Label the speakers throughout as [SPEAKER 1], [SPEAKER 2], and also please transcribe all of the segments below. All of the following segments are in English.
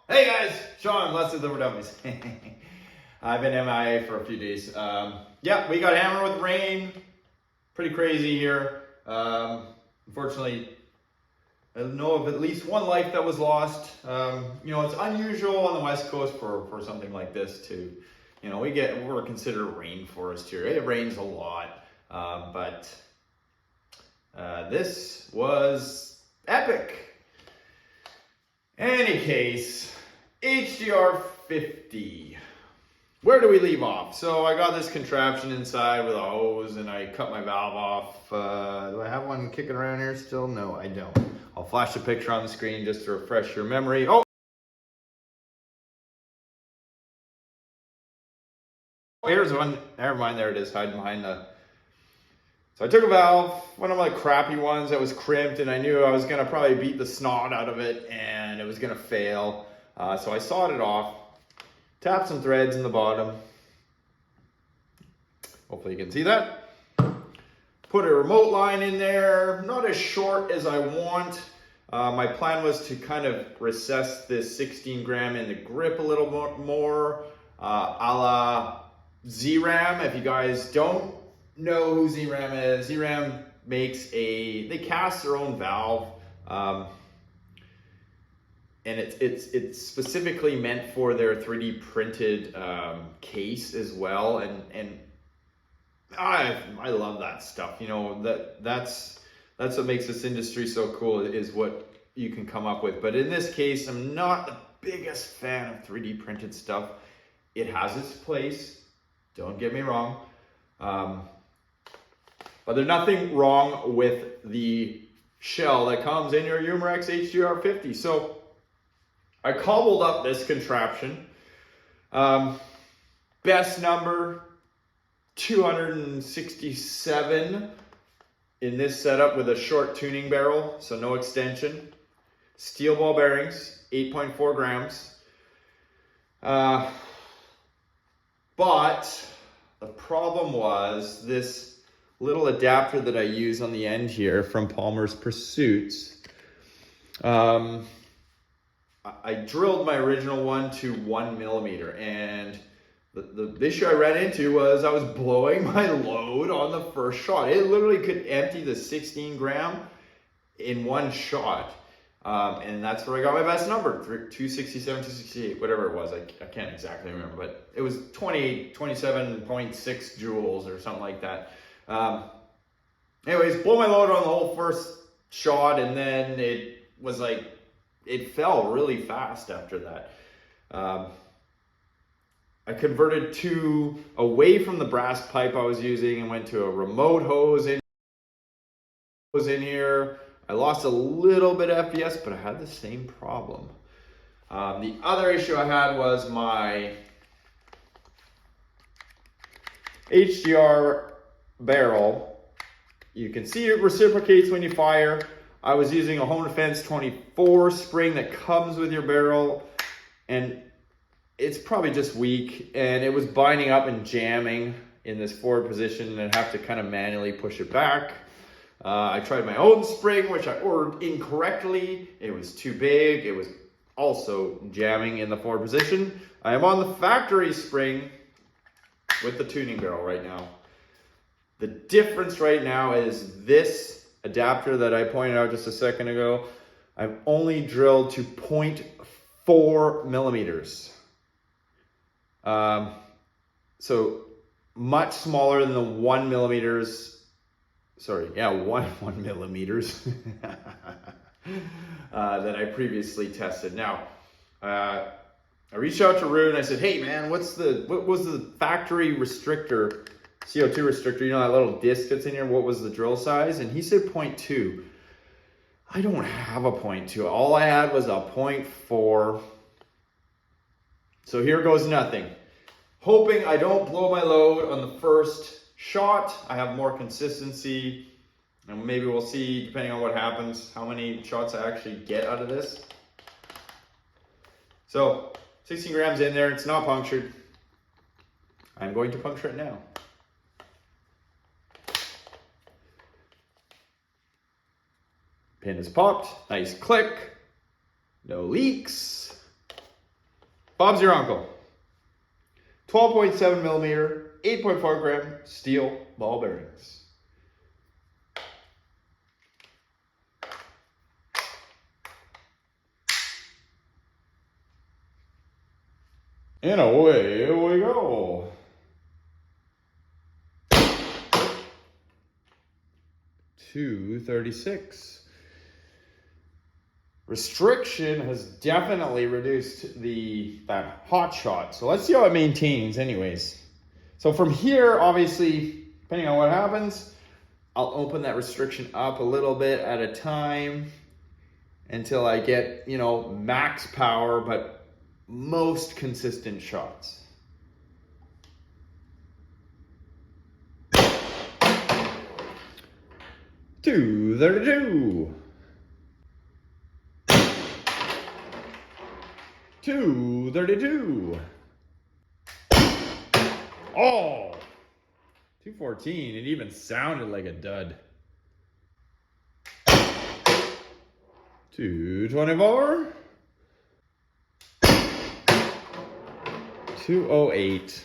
[SPEAKER 1] Hey guys, Sean, Let's Deliver Dummies. I've been MIA for a few days. Yeah, we got hammered with rain. Pretty crazy here. Unfortunately, I know of at least one life that was lost. It's unusual on the West Coast for something like this to, we're considered a rainforest here. It rains a lot, but this was epic. Any case, HDR 50. Where do we leave off? So I got this contraption inside with a hose and I cut my valve off. Do I have one kicking around here still? No, I don't. I'll flash a picture on the screen just to refresh your memory. Oh, here's one. Never mind, there it is, hiding behind the... So I took a valve, one of my crappy ones that was crimped, and I knew I was gonna probably beat the snot out of it and it was gonna fail. So I sawed it off, tapped some threads in the bottom. Hopefully you can see that. Put a remote line in there, not as short as I want. My plan was to kind of recess this 16 gram in the grip a little more, a la Z-Ram. If you guys don't know who Z-Ram is, Z-Ram they cast their own valve, and it's specifically meant for their 3D printed case as well, and I love that stuff. That's what makes this industry so cool, is what you can come up with. But in this case, I'm not the biggest fan of 3D printed stuff. It has its place, don't get me wrong. But there's nothing wrong with the shell that comes in your Umarex HDR 50. So I cobbled up this contraption. Best number, 267 in this setup with a short tuning barrel, so no extension. Steel ball bearings, 8.4 grams. But the problem was this little adapter that I use on the end here from Palmer's Pursuits. I drilled my original one to 1 millimeter, and the issue I ran into was I was blowing my load on the first shot. It literally could empty the 16 gram in one shot. And that's where I got my best number, 267, 268, whatever it was. I can't exactly remember, but it was 27.6 joules or something like that. Anyways, blow my load on the whole first shot, and then it was like, it fell really fast after that. I converted away from the brass pipe I was using and went to a remote hose in here. I lost a little bit of FPS, but I had the same problem. The other issue I had was my HDR barrel. You can see it reciprocates when you fire. I was using a Home Defense 24 spring that comes with your barrel, and it's probably just weak, and it was binding up and jamming in this forward position, and I'd have to kind of manually push it back. I tried my own spring, which I ordered incorrectly. It was too big. It was also jamming in the forward position. I am on the factory spring with the tuning barrel right now. The difference right now is this adapter that I pointed out just a second ago, I've only drilled to 0.4 millimeters. So much smaller than the 1 millimeters. Sorry, yeah, one millimeters that I previously tested. Now, I reached out to Rune. I said, "Hey, man, what was the factory restrictor, CO2 restrictor? You know, that little disc that's in here. What was the drill size?" And he said 0.2. I don't have a 0.2. All I had was a 0.4. So here goes nothing. Hoping I don't blow my load on the first shot. I have more consistency, and maybe we'll see, depending on what happens, how many shots I actually get out of this. So 16 grams in there, it's not punctured. I'm going to puncture it now. Pin is popped, nice click, no leaks. Bob's your uncle. 12.7 millimeter, 8.4 gram steel ball bearings. And away we go. $236. Restriction has definitely reduced that hot shot. So let's see how it maintains anyways. So from here, obviously, depending on what happens, I'll open that restriction up a little bit at a time until I get, max power, but most consistent shots. $232. $232. Oh, $214. It even sounded like a dud. $224. $208.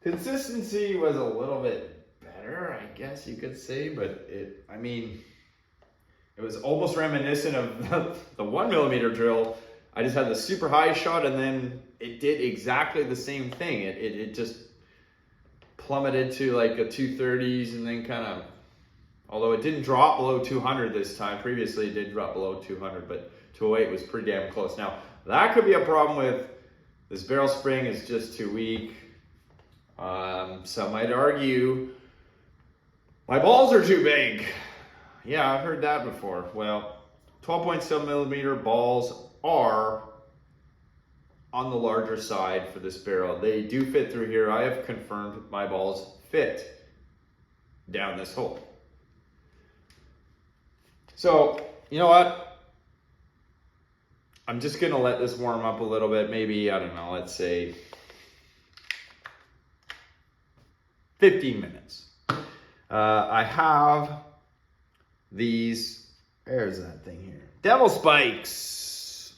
[SPEAKER 1] Consistency was a little bit better, I guess you could say, but it was almost reminiscent of the 1 millimeter drill. I just had the super high shot and then it did exactly the same thing. It just plummeted to like a 230s and then kind of, although it didn't drop below 200 this time. Previously it did drop below 200, but 208 was pretty damn close. Now that could be a problem with this barrel spring is just too weak. Some might argue my balls are too big. Yeah, I've heard that before. Well, 12.7 millimeter balls are on the larger side for this barrel. They do fit through here. I have confirmed my balls fit down this hole. So, you know what? I'm just gonna let this warm up a little bit. Maybe, I don't know, let's say 15 minutes. I have these, where's that thing here? Devil Spikes.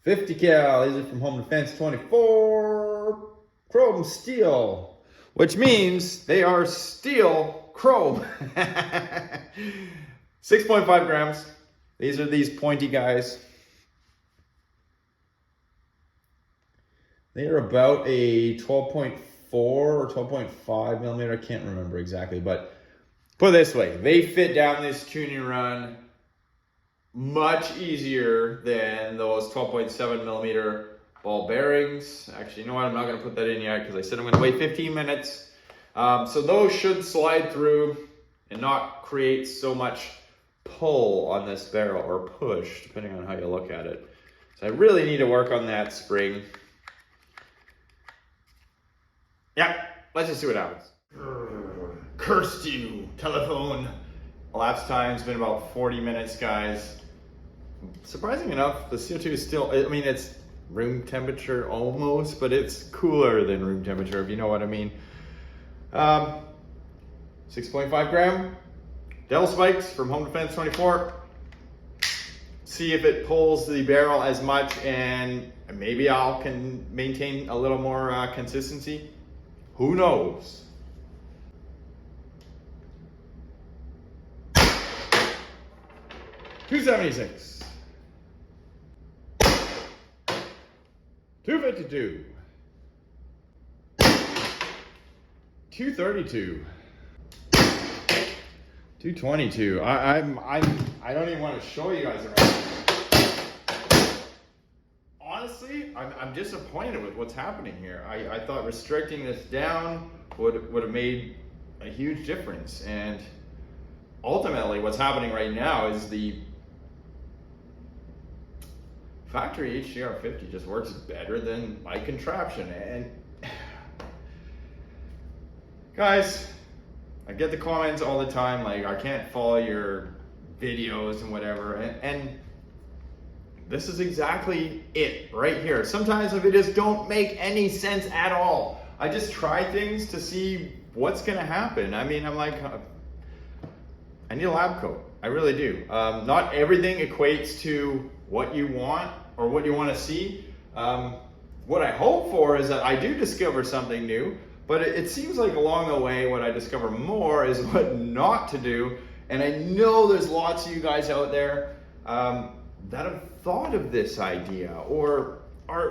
[SPEAKER 1] 50 cal, these are from Home Defense 24. Chrome steel, which means they are steel chrome. 6.5 grams. These are these pointy guys. They are about a 12.4 or 12.5 millimeter. I can't remember exactly, but put it this way, they fit down this tuning run much easier than those 12.7 millimeter ball bearings. Actually, you know what? I'm not going to put that in yet because I said I'm going to wait 15 minutes. So those should slide through and not create so much pull on this barrel, or push, depending on how you look at it. So I really need to work on that spring. Yeah, let's just see what happens. Cursed you, telephone. Elapsed time's been about 40 minutes, guys. Surprising enough, the CO2 is still, it's room temperature almost, but it's cooler than room temperature, if you know what I mean. 6.5 gram Devil Spikes from Home Defense 24. See if it pulls the barrel as much, and maybe can maintain a little more consistency. Who knows? $276. $252. $232. $222. I don't even want to show you guys around. Honestly, I'm disappointed with what's happening here. I thought restricting this down would have made a huge difference, and ultimately what's happening right now is the factory HDR50 just works better than my contraption. And guys, I get the comments all the time like, I can't follow your videos and whatever, and this is exactly it right here. Sometimes the videos don't make any sense at all. I just try things to see what's gonna happen. I'm like, I need a lab coat. I really do. Not everything equates to what you want or what you want to see. What I hope for is that I do discover something new, but it seems like along the way what I discover more is what not to do. And I know there's lots of you guys out there that have thought of this idea, or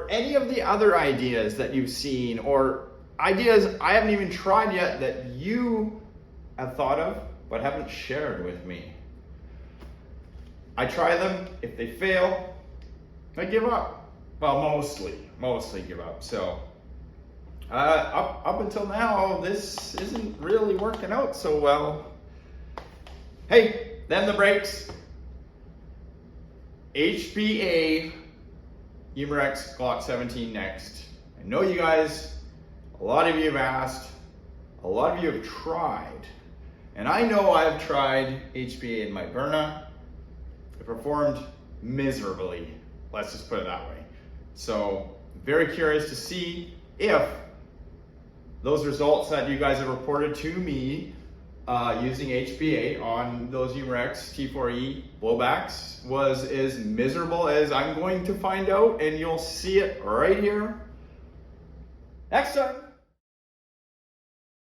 [SPEAKER 1] any of the other ideas that you've seen, or ideas I haven't even tried yet that you have thought of but haven't shared with me. I try them. If they fail, I give up. Well, mostly give up. So up until now, this isn't really working out so well. Hey, them the breaks. HBA Umarex Glock 17 next. I know you guys, a lot of you have asked, a lot of you have tried, and I know I've tried HBA in my Byrna. It performed miserably, let's just put it that way. So, very curious to see if those results that you guys have reported to me using HBA on those Umarex T4E blowbacks was as miserable as I'm going to find out, and you'll see it right here next time.